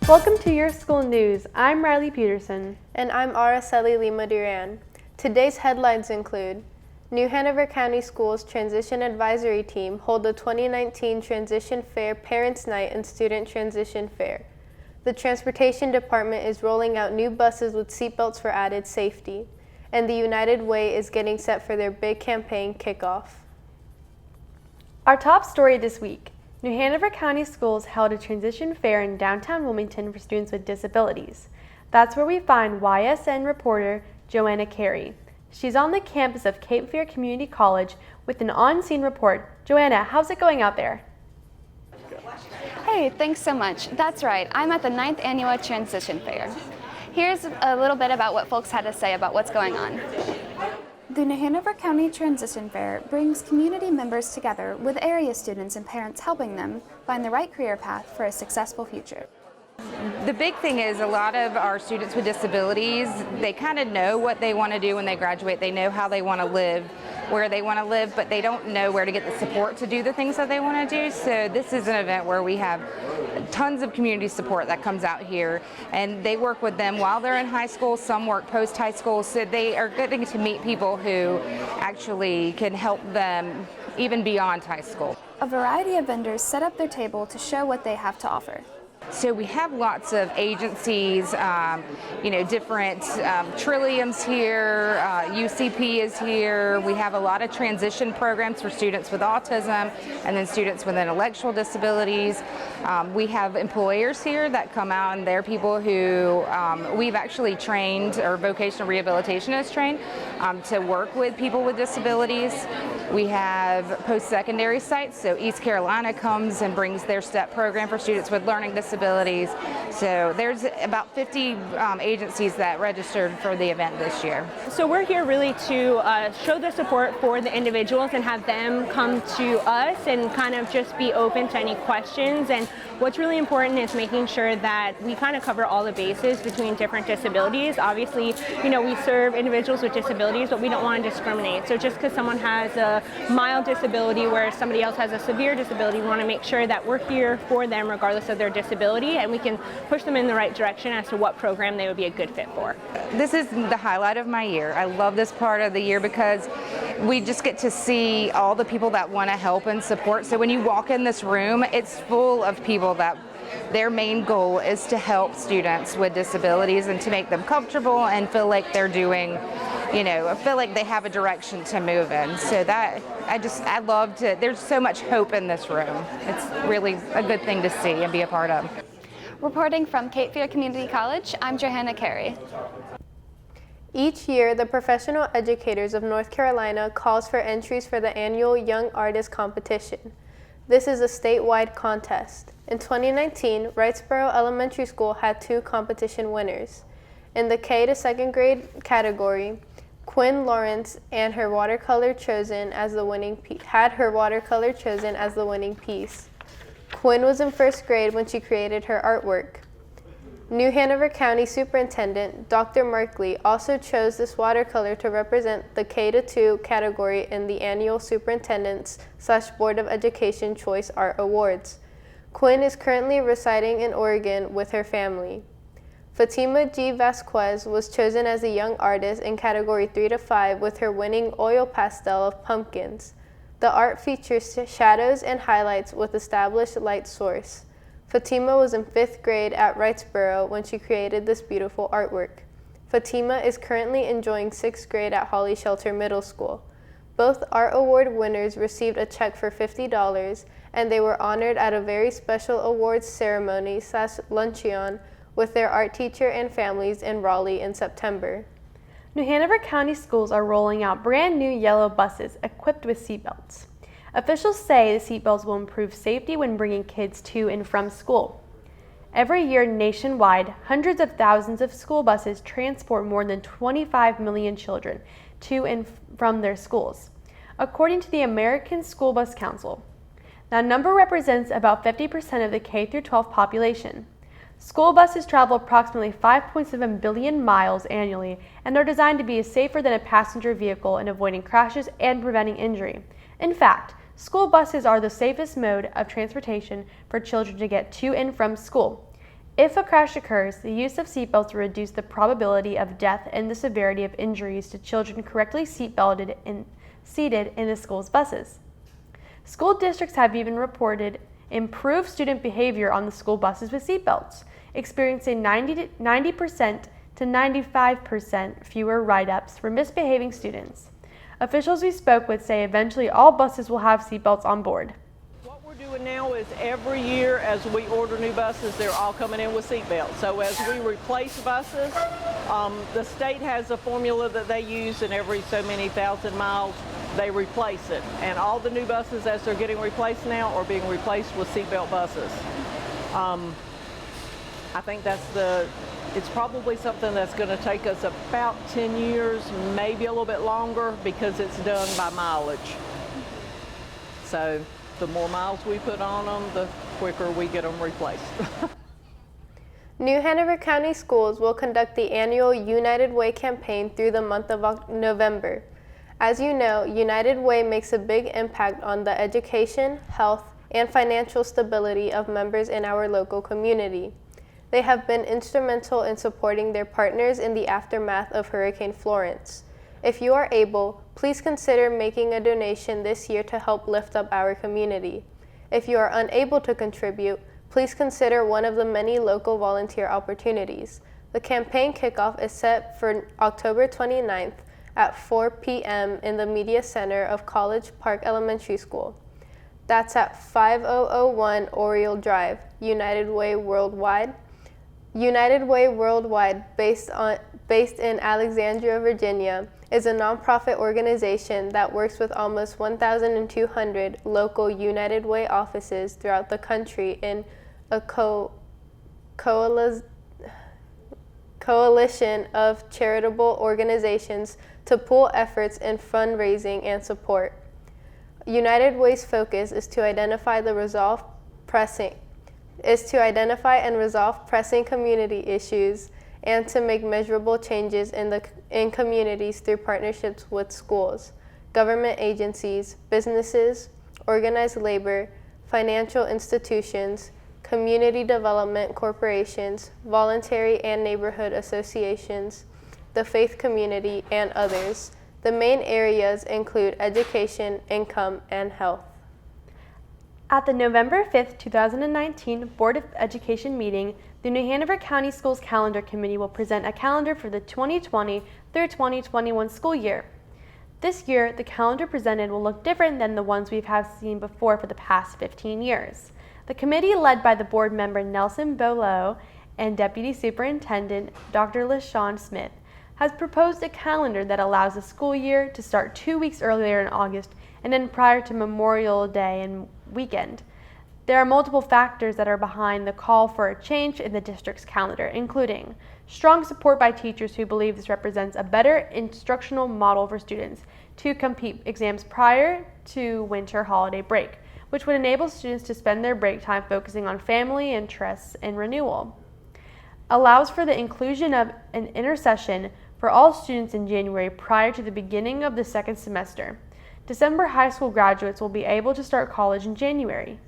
Welcome to Your School News. I'm Riley Peterson. And I'm Araceli Lima Duran. Today's headlines include: New Hanover County Schools Transition Advisory Team hold the 2019 Transition Fair Parents' Night and Student Transition Fair. The Transportation Department is rolling out new buses with seatbelts for added safety. And the United Way is getting set for their big campaign kickoff. Our top story this week: New Hanover County Schools held a transition fair in downtown Wilmington for students with disabilities. That's where we find YSN reporter Joanna Carey. She's on the campus of Cape Fear Community College with an on-scene report. Joanna, how's it going out there? Hey, thanks so much. That's right, I'm at the 9th Annual Transition Fair. Here's a little bit about what folks had to say about what's going on. The New Hanover County Transition Fair brings community members together with area students and parents helping them find the right career path for a successful future. The big thing is a lot of our students with disabilities, they kind of know what they want to do when they graduate. They know how they want to live, where they want to live, but they don't know where to get the support to do the things that they want to do. So this is an event where we have tons of community support that comes out here, and they work with them while they're in high school. Some work post high school, so they are getting to meet people who actually can help them even beyond high school. A variety of vendors set up their table to show what they have to offer. So we have lots of agencies, different Trillium's here, UCP is here. We have a lot of transition programs for students with autism and then students with intellectual disabilities. We have employers here that come out, and they're people who we've actually trained, or vocational rehabilitationists trained, to work with people with disabilities. We have post-secondary sites, so East Carolina comes and brings their STEP program for students with learning disabilities. So there's about 50 agencies that registered for the event this year. So we're here really to show the support for the individuals and have them come to us and kind of just be open to any questions. And what's really important is making sure that we kind of cover all the bases between different disabilities. Obviously, we serve individuals with disabilities, but we don't want to discriminate. So just because someone has a mild disability where somebody else has a severe disability, we want to make sure that we're here for them regardless of their disability, and we can push them in the right direction as to what program they would be a good fit for. This is the highlight of my year. I love this part of the year because we just get to see all the people that want to help and support. So when you walk in this room, it's full of people that their main goal is to help students with disabilities and to make them comfortable and feel like they're doing, feel like they have a direction to move in. So that, I love to, there's so much hope in this room. It's really a good thing to see and be a part of. Reporting from Cape Fear Community College, I'm Joanna Carey. Each year, the Professional Educators of North Carolina calls for entries for the annual Young Artist Competition. This is a statewide contest. In 2019, Wrightsboro Elementary School had 2 competition winners. In the K to 2nd grade category, Quinn Lawrence and her watercolor chosen as the winning piece. Quinn was in 1st grade when she created her artwork. New Hanover County Superintendent Dr. Markley also chose this watercolor to represent the K to 2 category in the annual Superintendent's/Board of Education Choice Art Awards. Quinn is currently residing in Oregon with her family. Fatima G. Vasquez was chosen as a young artist in category 3 to 5 with her winning oil pastel of pumpkins. The art features shadows and highlights with established light source. Fatima was in 5th grade at Wrightsboro when she created this beautiful artwork. Fatima is currently enjoying 6th grade at Holly Shelter Middle School. Both art award winners received a check for $50, and they were honored at a very special awards ceremony/luncheon with their art teacher and families in Raleigh in September. New Hanover County Schools are rolling out brand new yellow buses equipped with seatbelts. Officials say the seatbelts will improve safety when bringing kids to and from school. Every year nationwide, hundreds of thousands of school buses transport more than 25 million children to and from their schools, according to the American School Bus Council. That number represents about 50% of the K-12 population. School buses travel approximately 5.7 billion miles annually and are designed to be safer than a passenger vehicle in avoiding crashes and preventing injury. In fact, school buses are the safest mode of transportation for children to get to and from school. If a crash occurs, the use of seatbelts will reduce the probability of death and the severity of injuries to children correctly seatbelted and seated in the school's buses. School districts have even reported improved student behavior on the school buses with seatbelts, experiencing 90% to 95% fewer write-ups for misbehaving students. Officials we spoke with say eventually all buses will have seatbelts on board. What we're doing now is every year as we order new buses, they're all coming in with seatbelts. So as we replace buses, the state has a formula that they use, and every so many thousand miles they replace it. And all the new buses as they're getting replaced now are being replaced with seatbelt buses. I think it's probably something that's going to take us about 10 years, maybe a little bit longer, because it's done by mileage. So the more miles we put on them, the quicker we get them replaced. New Hanover County Schools will conduct the annual United Way campaign through the month of November. As you know, United Way makes a big impact on the education, health, and financial stability of members in our local community. They have been instrumental in supporting their partners in the aftermath of Hurricane Florence. If you are able, please consider making a donation this year to help lift up our community. If you are unable to contribute, please consider one of the many local volunteer opportunities. The campaign kickoff is set for October 29th at 4 p.m. in the Media Center of College Park Elementary School. That's at 5001 Oriole Drive, United Way Worldwide. United Way Worldwide, based in Alexandria, Virginia, is a nonprofit organization that works with almost 1,200 local United Way offices throughout the country in a coalition of charitable organizations to pool efforts in fundraising and support. United Way's focus is to identify and resolve pressing community issues and to make measurable changes in communities through partnerships with schools, government agencies, businesses, organized labor, financial institutions, community development corporations, voluntary and neighborhood associations, the faith community, and others. The main areas include education, income, and health. At the November 5th, 2019 Board of Education meeting, the New Hanover County Schools Calendar Committee will present a calendar for the 2020 through 2021 school year. This year, the calendar presented will look different than the ones we've seen before for the past 15 years. The committee, led by the board member Nelson Bolo and Deputy Superintendent Dr. LaShawn Smith, has proposed a calendar that allows the school year to start 2 weeks earlier in August and then prior to Memorial Day and weekend. There are multiple factors that are behind the call for a change in the district's calendar, including strong support by teachers who believe this represents a better instructional model for students to complete exams prior to winter holiday break, which would enable students to spend their break time focusing on family interests and renewal. Allows for the inclusion of an intersession for all students in January prior to the beginning of the second semester. December high school graduates will be able to start college in January.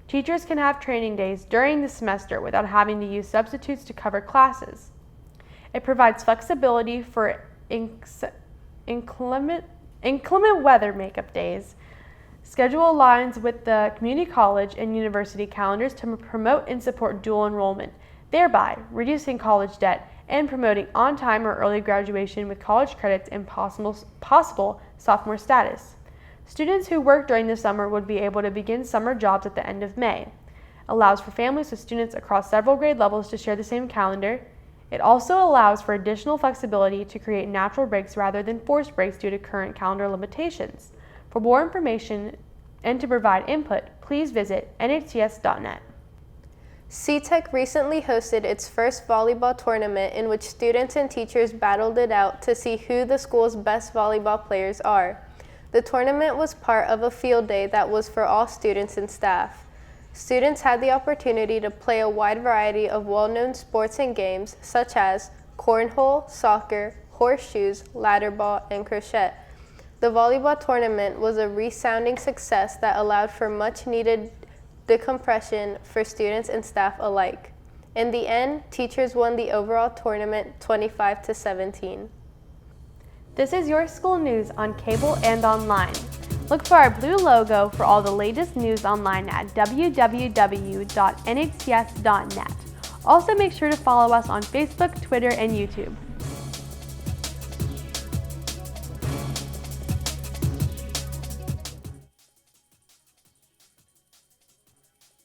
Teachers can have training days during the semester without having to use substitutes to cover classes. It provides flexibility for inclement weather makeup days. Schedule aligns with the community college and university calendars to promote and support dual enrollment, thereby reducing college debt and promoting on-time or early graduation with college credits and possible sophomore status. Students who work during the summer would be able to begin summer jobs at the end of May. Allows for families with students across several grade levels to share the same calendar. It also allows for additional flexibility to create natural breaks rather than forced breaks due to current calendar limitations. For more information and to provide input, please visit nhcs.net. CTEC recently hosted its first volleyball tournament in which students and teachers battled it out to see who the school's best volleyball players are. The tournament was part of a field day that was for all students and staff. Students had the opportunity to play a wide variety of well-known sports and games such as cornhole, soccer, horseshoes, ladder ball, and crochet. The volleyball tournament was a resounding success that allowed for much-needed decompression for students and staff alike. In the end, teachers won the overall tournament 25-17. This is your school news on cable and online. Look for our blue logo for all the latest news online at www.nhcs.net. Also make sure to follow us on Facebook, Twitter, and YouTube.